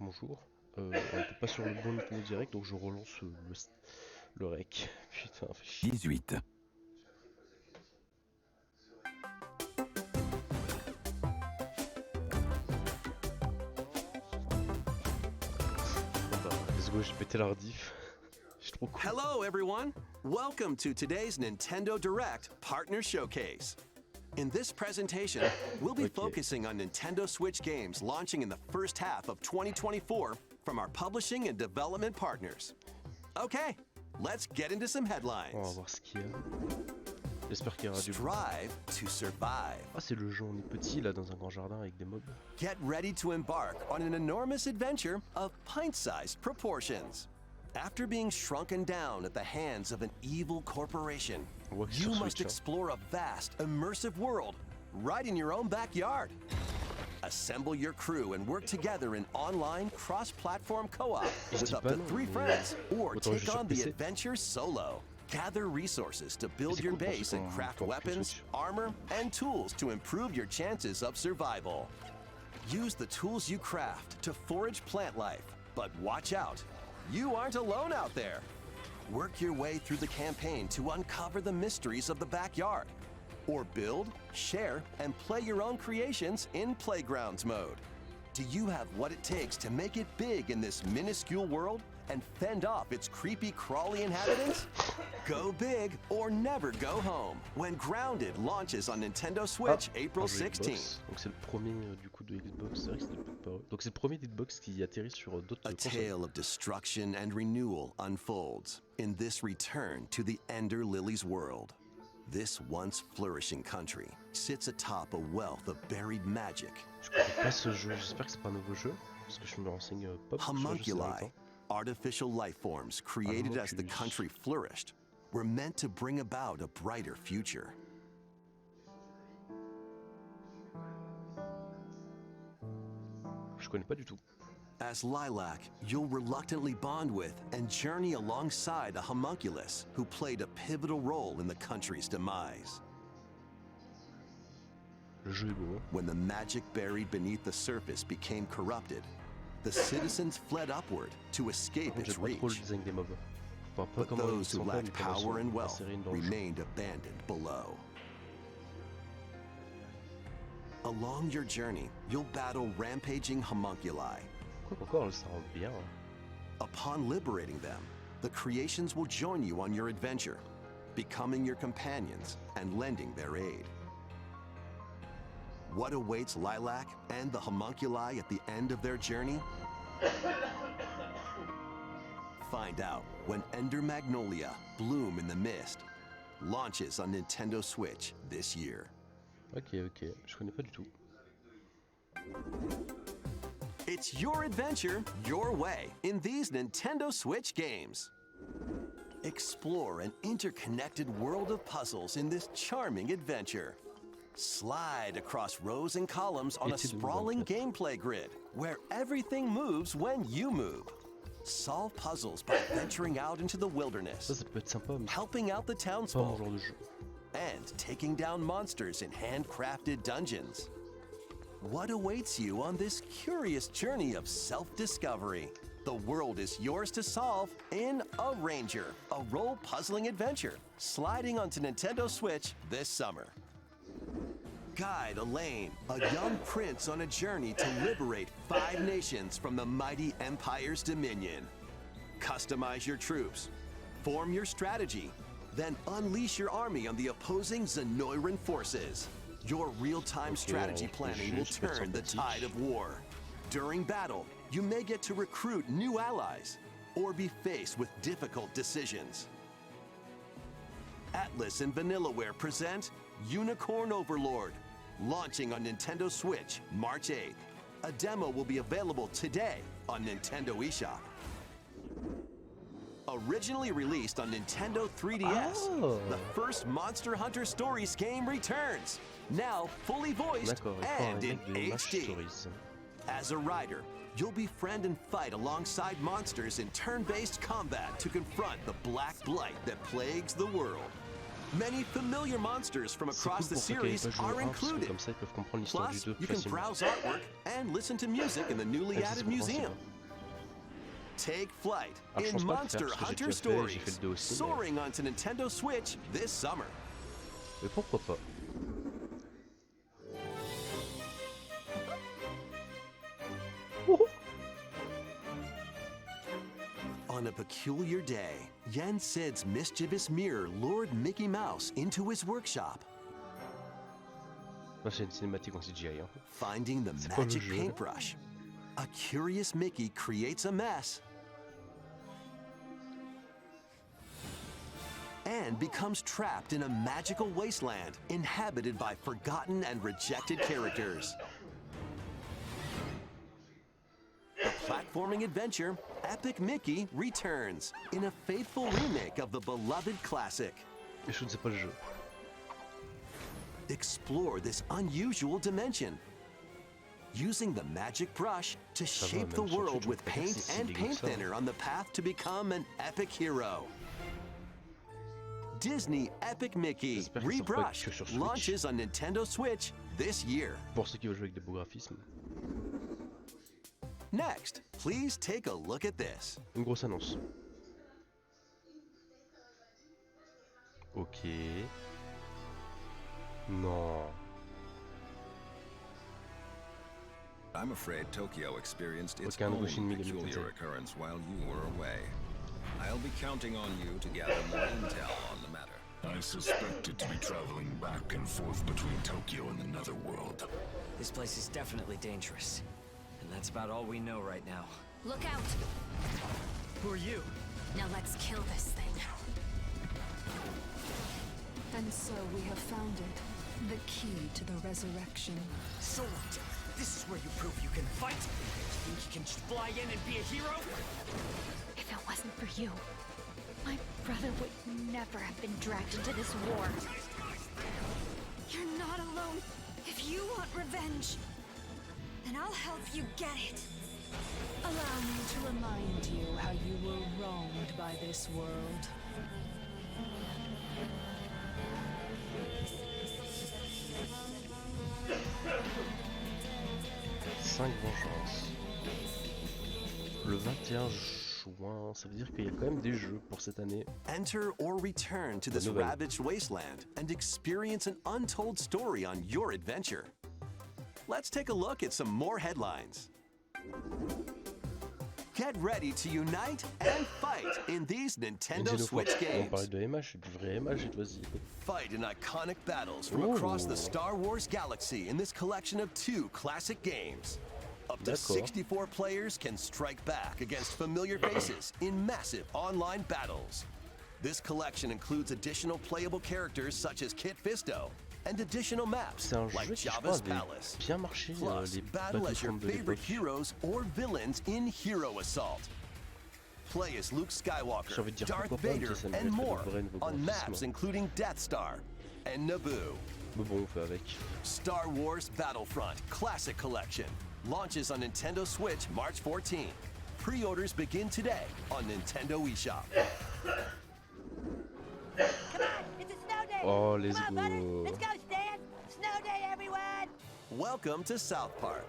bonjour. On n'était pas sur le bon niveau direct, donc je relance le rec. Putain, fait chier. 18. Bon bah, let's go, j'ai pété la rediff. Je suis trop cool. Hello, everyone. Welcome to today's Nintendo Direct Partner Showcase. In this presentation, we'll be focusing on Nintendo Switch games launching in the first half of 2024 from our publishing and development partners. Okay, let's get into some On va headlines. voir ce qu'il y a. J'espère qu'il y aura du... Strive to survive. Ah, c'est le jeu, on est petit là dans un grand jardin avec des mobs. Get ready to embark on an enormous adventure of pint-sized proportions. After being shrunken down at the hands of an evil corporation, On voit que you sur must Switch, hein. explore a vast, immersive world right in your own backyard. Assemble your crew and work together in online cross-platform co-op Je with dis up pas to non, 3 mais friends, or autant take jouer sur on the PC. adventure solo. Gather resources to build c'est your cool pour base ceux qui and ont- craft qui ont pris weapons, Switch. armor, and tools to improve your chances of survival. Use the tools you craft to forage plant life, but watch out, you aren't alone out there. Work your way through the campaign to uncover the mysteries of the backyard. Or build, share, and play your own creations in Playgrounds mode. Do you have what it takes to make it big in this minuscule world and fend off its creepy, crawly inhabitants? Go big or never go home when Grounded launches on Nintendo Switch April Un jeu 16th. Xbox. Donc c'est le premier du coup de Xbox. C'est vrai que c'était peut-être pas... Donc c'est le premier d'Xbox qui atterrit sur d'autres A consoles. tale of destruction and renewal unfolds in this return to the Ender Lily's world. This once flourishing country sits atop a wealth of buried magic. Je connais pas ce jeu, j'espère que c'est pas un nouveau jeu. Parce que je me renseigne pas beaucoup sur le jeu ces derniers Homunculi, temps. artificial life forms created as the Homunculus. country flourished, were meant to bring about a brighter future. Je connais pas du tout. As Lilac, you'll reluctantly bond with and journey alongside a homunculus who played a pivotal role in the country's demise. Le jeu est beau. Hein. When the magic buried beneath the surface became corrupted, the citizens fled upward to escape Par contre, its j'aime pas trop le reach. design des mobs. Enfin, pas But comment ils those who sont faits, mais lacked comment ils power and sont wealth insérés dans le jeu. remained abandoned below. Along your journey, you'll battle rampaging homunculi. Quoi qu'encore, ça rend bien. Hein. Upon liberating them, the creations will join you on your adventure, becoming your companions and lending their aid. What awaits Lilac and the homunculi at the end of their journey? Find out when Ender Magnolia, Bloom in the Mist, launches on Nintendo Switch this year. Ok, je connais pas du tout. It's your adventure, your way, in these Nintendo Switch games. Explore an interconnected world of puzzles in this charming adventure. Slide across rows and columns on a Été 2024. sprawling gameplay grid, where everything moves when you move. Solve puzzles by venturing out into the wilderness, Ça peut être sympa, mais helping out the c'est pas mon townsfolk, genre de jeu. and taking down monsters in handcrafted dungeons. What awaits you on this curious journey of self-discovery? The world is yours to solve in A Ranger, a role-puzzling adventure, sliding onto Nintendo Switch this summer. Guide Elaine, a young prince on a journey to liberate 5 nations from the mighty Empire's dominion. Customize your troops, form your strategy, then unleash your army on the opposing Zenoiran forces. Your real-time strategy planning will turn the tide of war. During battle, you may get to recruit new allies or be faced with difficult decisions. Atlas and Vanillaware present Unicorn Overlord, launching on Nintendo Switch March 8th. A demo will be available today on Nintendo eShop. Originally released on Nintendo 3DS, Oh. the first Monster Hunter Stories game returns, now fully voiced D'accord, il faut un and in remake de Match HD. Stories. As a rider, you'll befriend and fight alongside monsters in turn-based combat to confront the Black Blight that plagues the world. Many familiar monsters from C'est cool across the pour ceux qui n'avaient series pas joué are au 1, parce que included. comme ça ils peuvent comprendre l'histoire du Plus, 2 you can facilement. browse artwork and listen to music in the newly Ouais, c'est added compréhensible. museum. Take flight Ah, je in pense pas le faire Monster parce que j'ai Hunter déjà fait, j'ai fait Stories, le 2 aussi. Mais, soaring onto Nintendo Switch this summer. mais pourquoi pas? Wouhou. On a peculiar day, Yen Sid's mischievous mirror lured Mickey Mouse into his workshop. Ah, c'est une cinématique en CGI. Hein. Finding the C'est quoi le magic jeu? paintbrush, a curious Mickey creates a mess and becomes trapped in a magical wasteland inhabited by forgotten and rejected characters. The platforming adventure, Epic Mickey returns in a faithful remake of the beloved classic. Et je ne sais pas le jeu. Explore this unusual dimension, using the magic brush to shape the même sur world YouTube, with pas dire paint si c'est and si paint dégueu que ça. thinner on the path to become an epic hero. Disney Epic Mickey J'espère qu'il sort pas Rebrushed que sur Switch. launches on Nintendo Switch this year. Pour ceux qui veulent jouer avec des beaux graphismes. Next, please take a look at this. Une grosse annonce. Ok. Non. I'm afraid Tokyo experienced its Aucun nouveau own Shin Megami peculiar Tensei. occurrence while you were away. I'll be counting on you to gather more intel on the matter. I suspect it to be traveling back and forth between Tokyo and the Netherworld. This place is definitely dangerous. And that's about all we know right now. Look out! Who are you? Now let's kill this thing. And so we have found it. The key to the resurrection. So what? This is where you prove you can fight? You think you can just fly in and be a hero? If it wasn't for you, my brother would never have been dragged into this war. You're not alone. If you want revenge, then I'll help you get it. Allow me to remind you how you were wronged by this world. Cinq vengeances. Le 21 juin, ça veut dire qu'il y a quand même des jeux pour cette année. Enter or return to this nouvelle. ravaged wasteland and experience an untold story on your adventure. Let's take a look at some more headlines. Get ready to unite and fight in these Nintendo Une fois, Switch on games. parlait de MH, du vrai MH cette fois-ci. Fight in iconic battles from Ooh. across the Star Wars galaxy in this collection of 2 classic games. Up to D'accord. 64 players can strike back against familiar faces in massive online battles. This collection includes additional playable characters such as Kit Fisto and additional maps C'est un jeu like qui, je crois, Jabba's avait Palace. bien marché, Plus, les battle as your Battlefront de favorite l'époque. heroes or villains in Hero Assault. Play as Luke J'ai Skywalker, envie de dire Darth pourquoi pas, Vader, mais ça me and mettrait more de vrais nouveaux on graphismes. maps including Death Star and Naboo. Mais bon, on fait avec. Star Wars Battlefront Classic Collection launches on Nintendo Switch March 14. Pre-orders begin today on Nintendo eShop. It's a snow day. Oh, let's Come on, buddy. go. Let's go, Stan. Snow day, everyone. Welcome to South Park.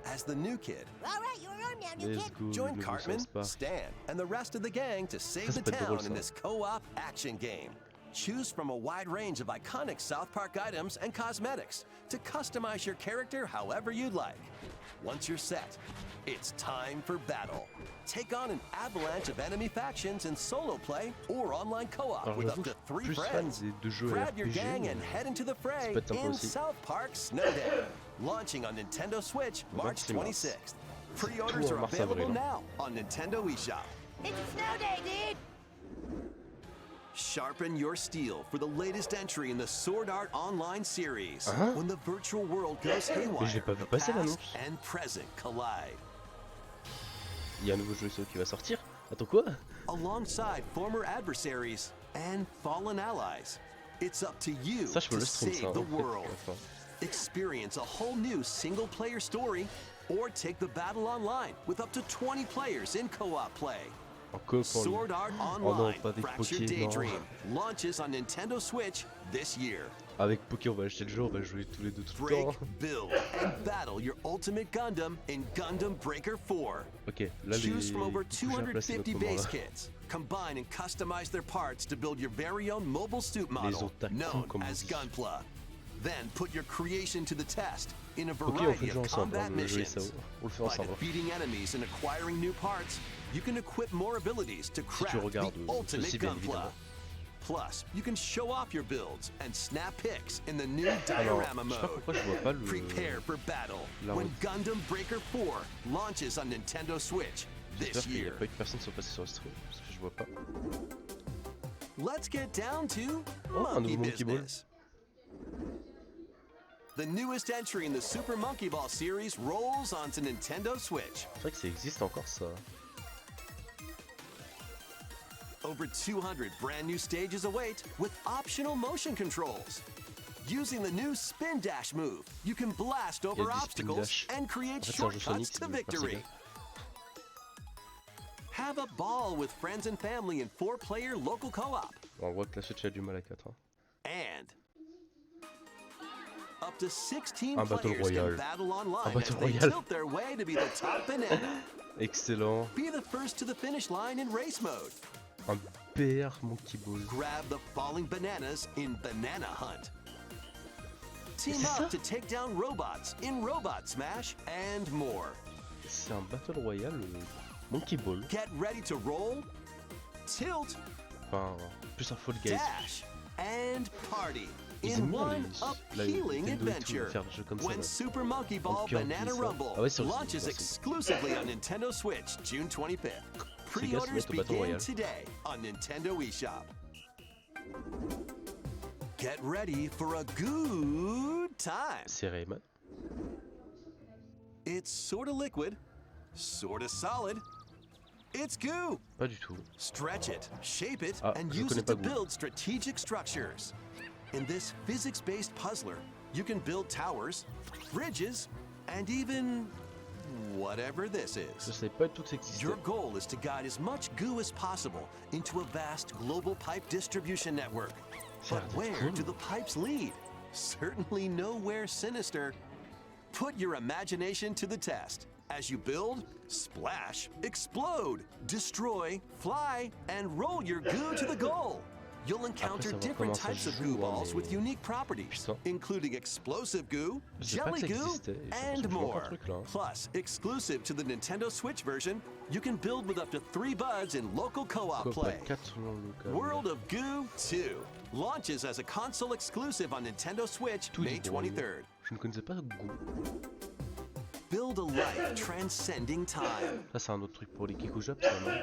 As the new kid, All right, you're on now, new Let's kid. go, join le Cartman, South Park. Stan, and the rest of the gang to save Ça the peut être town drôle, in ça. this co-op action game. Choose from a wide range of iconic South Park items and cosmetics to customize your character however you'd like. Once you're set, it's time for battle. Take on an avalanche of enemy factions in solo play or online co-op Alors with up j'avoue, to je 3 suis plus fan friends. de jeux Grab your RPG, gang mais and head into the fray peut être sympa in aussi. South Park Snow Day, launching on Nintendo Switch March 26 mars. 26th. C'est Pre-orders tout en are mars, available avril, hein. now on Nintendo eShop. It's a snow day, dude. Sharpen your steel for the latest entry in the Sword Art Online series. When the virtual world goes haywire, j'ai pas vu the passer past l'annonce. and present collide. Il y a un nouveau jeu qui va sortir. Attends quoi? Alongside former adversaries and fallen allies, it's up to you Ça, je peux to le stream ça. save the hein, world. enfin. Experience a whole new single-player story or take the battle online with up to 20 players in co-op play. En coop, en Sword Art Oh non, Online pas avec Fractured Poké, non. Daydream launches on Nintendo Switch this year. Avec Poké, on va acheter le jeu, on va jouer tous les deux tout le Break, temps. build, and battle your ultimate Gundam in Gundam Breaker 4. Ok, là les... Choose from over du coup, j'ai replacé 250 notre moment, base là. kits. Combine and customize their parts to build your very own mobile suit model, otaku, known comme on as dit. Gunpla. Then put your creation to the test in a Ok, on fait variety le jeu of ensemble, combat hein, le jeu et ça, missions. on le fait By ensemble. defeating enemies and acquiring new parts, you can equip more abilities to Si tu craft regardes the ultimate ceci, bien Gunpla. évidemment. Plus, you can show off your builds and snap pics in the new Alors, diorama je sais pas mode. pourquoi je vois pas le... Prepare for battle la when route. Gundam Breaker 4 launches on Nintendo Switch J'espère this qu'il n'y a year. pas eu de personnes qui sont passées sur le stream, parce que je vois pas. Let's get down to Oh, un monkey nouveau Monkey Ball. business. The newest entry in the Super Monkey Ball series rolls onto Nintendo Switch. C'est vrai que ça existe encore ça. Over 200 brand new stages await with optional motion controls. Using the new Spin Dash move, you can blast Il y a over du spin obstacles dash. and En create fait, c'est un jeu shortcuts Sonic, to c'est par victory. Sega. Have a ball with friends and family in 4-player local co-op. On voit que la Switch a du mal à 4. Hein. And up to 16 Un battle players can royale. battle online Un as battle they royale. tilt their way to be the top banana. Excellent. Be the first to the finish line in race mode. Un BR Monkey Ball. Grab the falling bananas in Banana Hunt. Team c'est ça? up to take down robots in Robot Smash and more. C'est un Battle Royale Monkey Ball. Get ready to roll, tilt, Enfin, plus un Fall Guys. dash, and party Ils in aiment bien one la appealing Nintendo et tout, adventure. faire des jeux comme ça. When là. Super Monkey Ball Puis en plus, Banana ça- Rumble Ah ouais, sur le launches site, exclusively on Nintendo Switch June 25th. Sega se Pre-orders met au Battle begin Royale. today on Nintendo eShop. Get ready for a good time. C'est Rayman. It's sorta liquid, sorta solid. It's goo. Pas du tout. Stretch it, shape it, Ah, and je use connais it to pas Goo. build strategic structures. In this physics-based puzzler, you can build towers, bridges, and even whatever this Je is. savais pas du tout que ça existait. Your goal is to guide as much goo as possible into a vast global pipe distribution network. Ça a But l'air where d'être do cool. the pipes lead? Certainly nowhere sinister. Put your imagination to the test as you build, splash, explode, destroy, fly, and roll your goo to the goal. You'll encounter savoir different comment ça types se of joue, goo hein, balls with mais- unique properties, Putain. including explosive goo, Je sais pas jelly que ça goo, existait, et je and pense que je vois more. un truc là, hein. Plus, exclusive to the Nintendo Switch version, you can build with up to 3 buds in local co-op Coop à play. 4 dans le local. World of Goo 2 launches as a console exclusive on Nintendo Switch Tout May dit pour lui. 23rd. Je ne connaissais pas Goo. Build a life transcending time. Ça c'est un autre truc pour les Kikujap, ça non?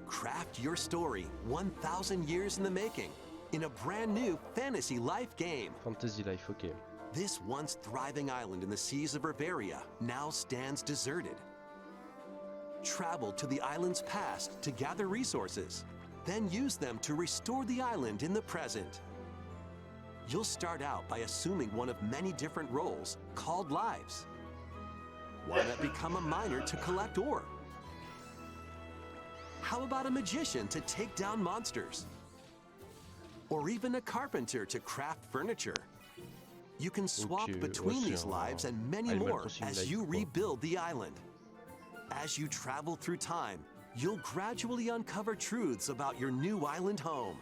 Craft your story 1,000 years in the making in a brand new fantasy life game. Fantasy Life, ok. This once thriving island in the seas of Riveria now stands deserted. Travel to the island's past to gather resources, then use them to restore the island in the present. You'll start out by assuming one of many different roles called lives. Why not become a miner to collect ore? How about a magician to take down monsters? Or even a carpenter to craft furniture? You can swap Ok, between ouais, these c'est lives un and many Animal more Crossing as like, you quoi. rebuild the island. As you travel through time, you'll gradually uncover truths about your new island home.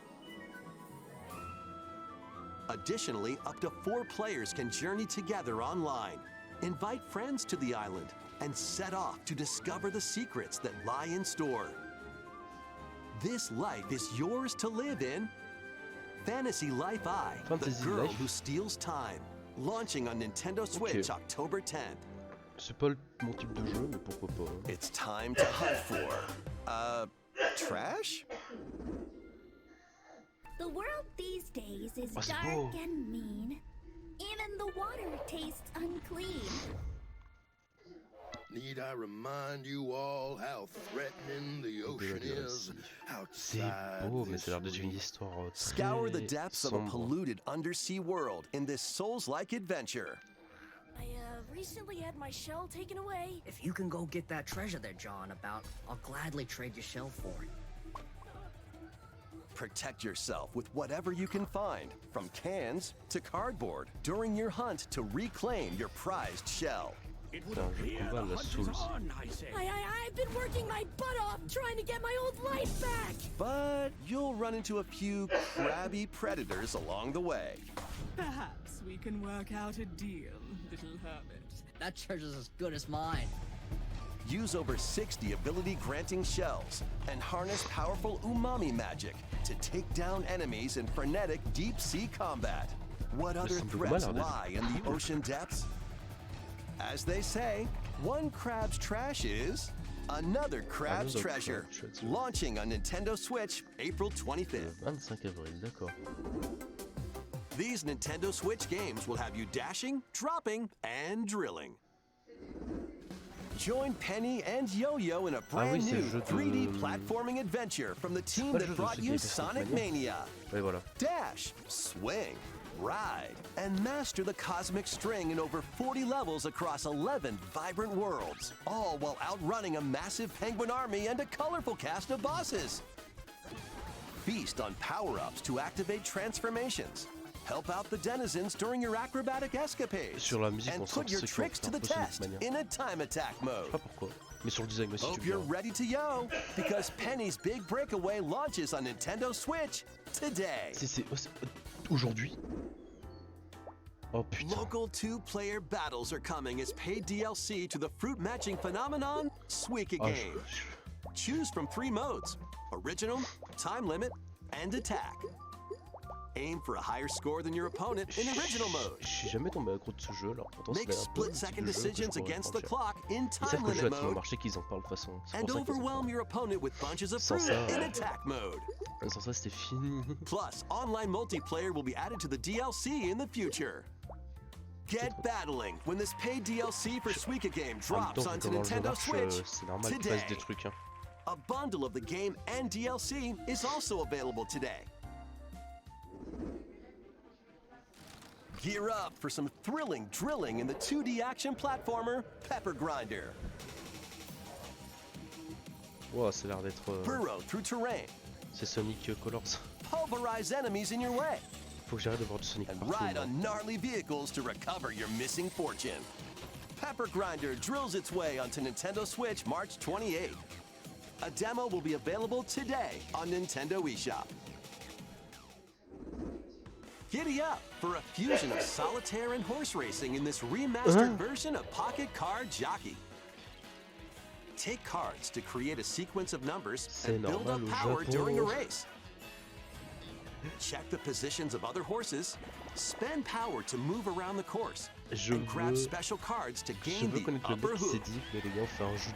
Additionally, up to 4 players can journey together online, invite friends to the island, and set off to discover the secrets that lie in store. This life is yours to live in. Fantasy Life I, Fantasy the girl Life. who steals time, launching on Nintendo Switch October 10th. C'est pas mon type de jeu, mais pourquoi pas. Hein. It's time to hunt for, trash? The world these days is Oh, c'est dark beau. and mean. Even the water tastes unclean. Need I remind you all how threatening the ocean is C'est outside beau, mais this ça a l'air d'être une reef? histoire Scour the très depths of a sombre. polluted undersea world in this Souls-like adventure. I recently had my shell taken away. If you can go get that treasure they're jawing about, I'll gladly trade your shell for it. Protect yourself with whatever you can find, from cans to cardboard, during your hunt to reclaim your prized shell. Putain, je combat la Souls. I've been working my butt off trying to get my old life back. But you'll run into a few crabby predators along the way. Perhaps we can work out a deal, little hermit. That treasure's as good as mine. Use over 60 ability-granting shells and harness powerful umami magic to take down enemies in frenetic deep-sea combat. What other threats lie in the ocean depths? As they say, one crab's trash is another crab's treasure. Launching on Nintendo Switch April 25th. 25 avril, d'accord. These Nintendo Switch games will have you dashing, dropping, and drilling. Join Penny and Yo-Yo in a brand new 3D platforming adventure from the team that brought you Sonic Mania. Et voilà. Dash, swing, ride, and master the cosmic string in over 40 levels across 11 vibrant worlds, all while outrunning a massive penguin army and a colorful cast of bosses. Feast on power-ups to activate transformations. Help out the denizens during your acrobatic escapades. Sur la musique, and on sent put your que c'est tricks to the fort, test in a time attack Je sais mode. pas pourquoi. Mais sur le design aussi, Hope tu you're viens. ready to yo, because Penny's Big Breakaway launches on Nintendo Switch today. C'est aujourd'hui. Oh putain. Local two-player battles are coming as paid DLC to the fruit matching phenomenon, Suika Oh, Game. Choose from 3 modes: original, time limit, and attack. Aim for a higher score than your opponent in original mode. Je suis jamais tombé accro de ce jeu là. Pourtant, Make c'est un peu un petit split-second jeu que je decisions pourrais against the franchir. clock in Ils savent time que le jeu limit a tellement mode. marché qu'ils en parlent de toute façon. C'est And pour ça qu'ils en overwhelm parlent. your opponent with bunches of Sans fruit ça, in attack mode. Sans ça, c'était fini. Plus, online multiplayer will be added to the DLC in the future. Get battling when this paid DLC for Suika Game En même temps, drops vu onto comment le jeu Nintendo marche, Switch c'est normal qu'ils today. fassent des trucs. Hein. A bundle of the game and DLC is also available today. Gear up for some thrilling drilling in the 2D action platformer Pepper Grinder. Wow, ça a l'air d'être. Burrow through terrain. C'est Sonic Colors. Pulverize enemies in your way. Faut que j'arrête de voir du Sonic And partout. ride moi. on gnarly vehicles to recover your missing fortune. Pepper Grinder drills its way onto Nintendo Switch March 28th. A demo will be available today on Nintendo eShop. Giddy up for a fusion of solitaire and horse racing in this remastered version of Pocket Card Jockey. Take cards to create a sequence of numbers and build up normal au power Japon. during a race. Check the positions of other horses, spend power to move around the course, and grab special cards to Je gain veux the connaître le upper mec qui s'est hook. dit, mais les gars, on fait un jeu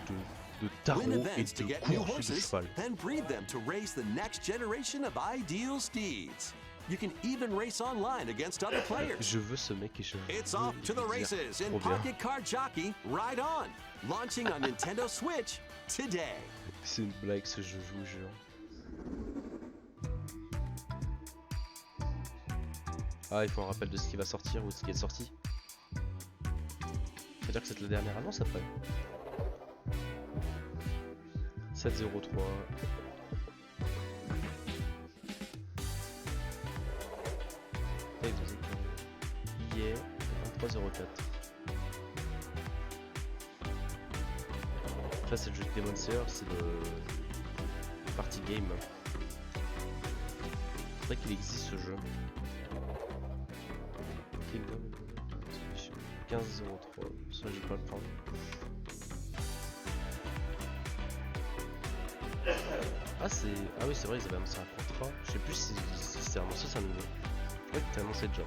de tarot Win et events to de get new course de horses, cheval. then breed them to raise the next generation of ideal steeds. You can even race online against other players. Je veux ce mec et je veux It's off to the lui dire, races in trop bien. Pocket Card Jockey Ride On, launching on Nintendo Switch today. C'est une blague ce jeu, je vous jure. Ah, il faut un rappel de ce qui va sortir ou de ce qui est sorti. C'est-à-dire que c'est la dernière annonce après. 703. Hier, 2304. Ça c'est le jeu de Demon Slayer, c'est le party game. C'est vrai qu'il existe ce jeu. Kingdom 1503, ça j'ai pas le prendre. Ah c'est. Ah oui c'est vrai ils avaient annoncé un contrat. Je sais plus si c'est annoncé ça nouveau. Je crois que c'était annoncé déjà.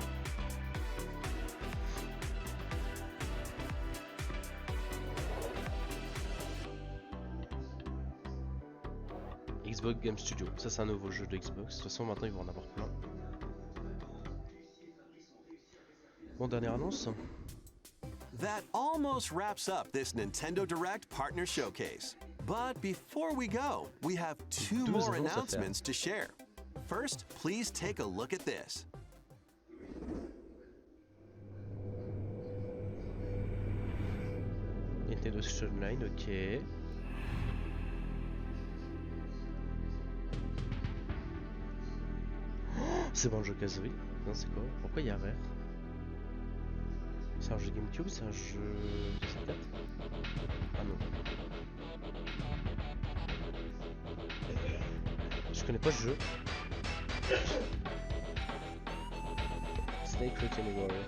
Xbox Game Studio, ça c'est un nouveau jeu de Xbox. De toute façon maintenant ils vont en avoir plein. Bon, dernière annonce. That almost wraps up this Nintendo Direct Partner Showcase. But before we go, we have 2 more announcements to share. First, please take a look at this. Nintendo Switch Online, ok. Oh, c'est bon, un jeu caserie. Non, c'est quoi? Pourquoi il y a Rare? C'est un jeu GameCube, c'est un jeu de 64? Ah non. Je connais pas ce jeu. Snake Routine Warrior.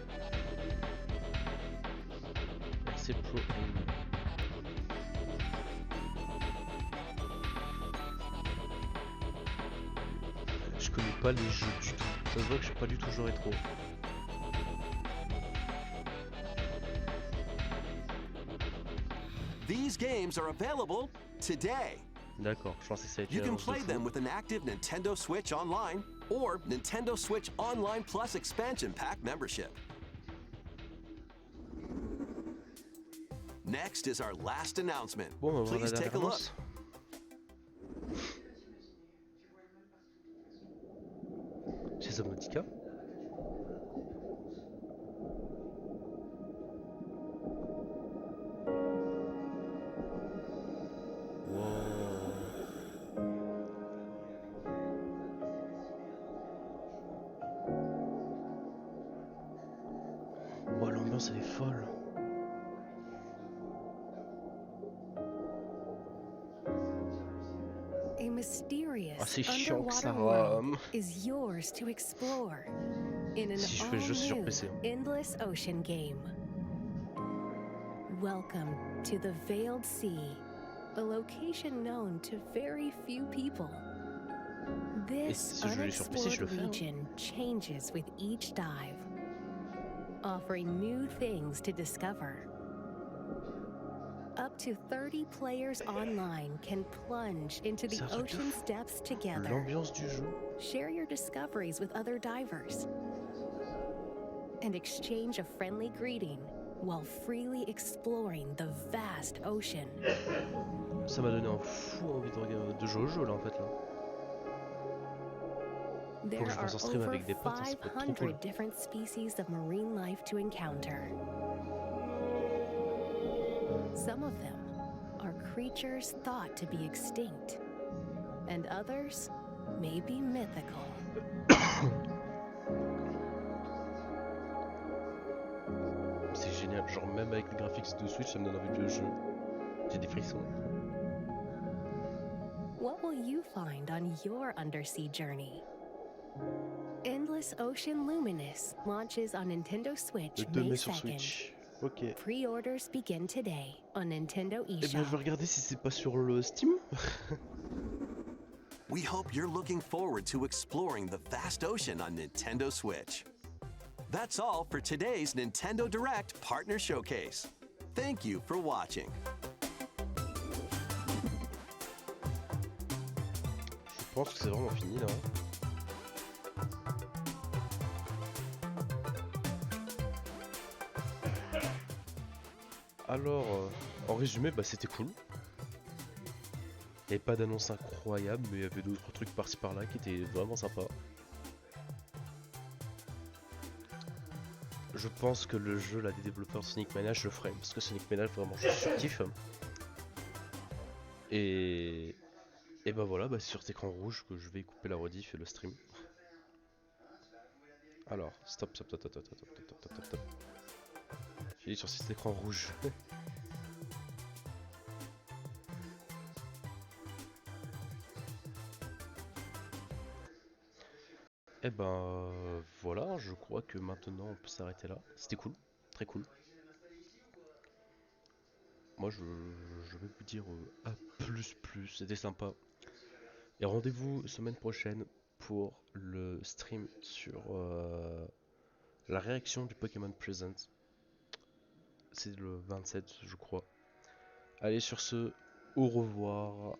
C'est Pro Aim. Je connais pas les jeux du tout. Ça se voit que je suis pas du tout jeu rétro. These games are available today. D'accord, je pensais que ça allait être You une can annonce de play fou. them with an active Nintendo Switch Online or Nintendo Switch Online Plus Expansion Pack membership. Next is our last announcement. Bon, on va voir la Please dernière take a look. annonce. Chez Subnautica. Wow, l'ambiance elle est folle. A mysterious Ah, c'est chiant que ça underwater world rame. is yours to explore in an Si je fais le jeu, c'est sur all-new PC. endless ocean game. Welcome to the Veiled Sea, a location known to very few people. This si je voulais sur PC, je le unexplored fais, hein. region changes with each dive, offering new things to discover. Up to 30 players online can plunge into the C'est un truc de ocean's fou. depths together. L'ambiance du jeu. Share your discoveries with other divers and exchange a friendly greeting while freely exploring the vast ocean. Ça m'a donné un fou envie de regarder de jouer au jeu là en fait là. There je are fasse un stream over avec des potes, hein, ça peut être trop 500 cool. different species of marine life to encounter. Some of them are creatures thought to be extinct, and others may be mythical. C'est génial, genre même avec les graphiques de Switch ça me donne envie de jouer au jeu. J'ai des frissons. What will you find on your undersea journey? Endless Ocean Luminous launches on Nintendo Switch Le 2 May mai sur 2nd. Switch. Ok. Pre-orders begin today on Nintendo Eh bien je eShop. vais regarder si c'est pas sur le Steam. We hope you're looking forward to exploring the vast ocean on Nintendo Switch. That's all for today's Nintendo Direct Partner Showcase. Thank you for watching. Je pense que c'est vraiment fini là. Alors, en résumé, bah, c'était cool. Il n'y avait pas d'annonce incroyable, mais il y avait d'autres trucs par-ci par-là qui étaient vraiment sympas. Je pense que le jeu là, des développeurs de Sonic Mania, je le ferai, parce que Sonic Mania, vraiment, je surkiffe. Et bah voilà, bah, c'est sur cet écran rouge que je vais couper la rediff et le stream. Alors, stop, stop, stop, stop, stop, stop, stop, stop, stop, stop. J'ai dit sur cet écran rouge. Et ben voilà, je crois que maintenant on peut s'arrêter là. C'était cool, très cool. Moi je vais vous dire à plus, c'était sympa. Et rendez-vous semaine prochaine pour le stream sur la réaction du Pokémon Present. C'est le 27 je crois. Allez sur ce, au revoir.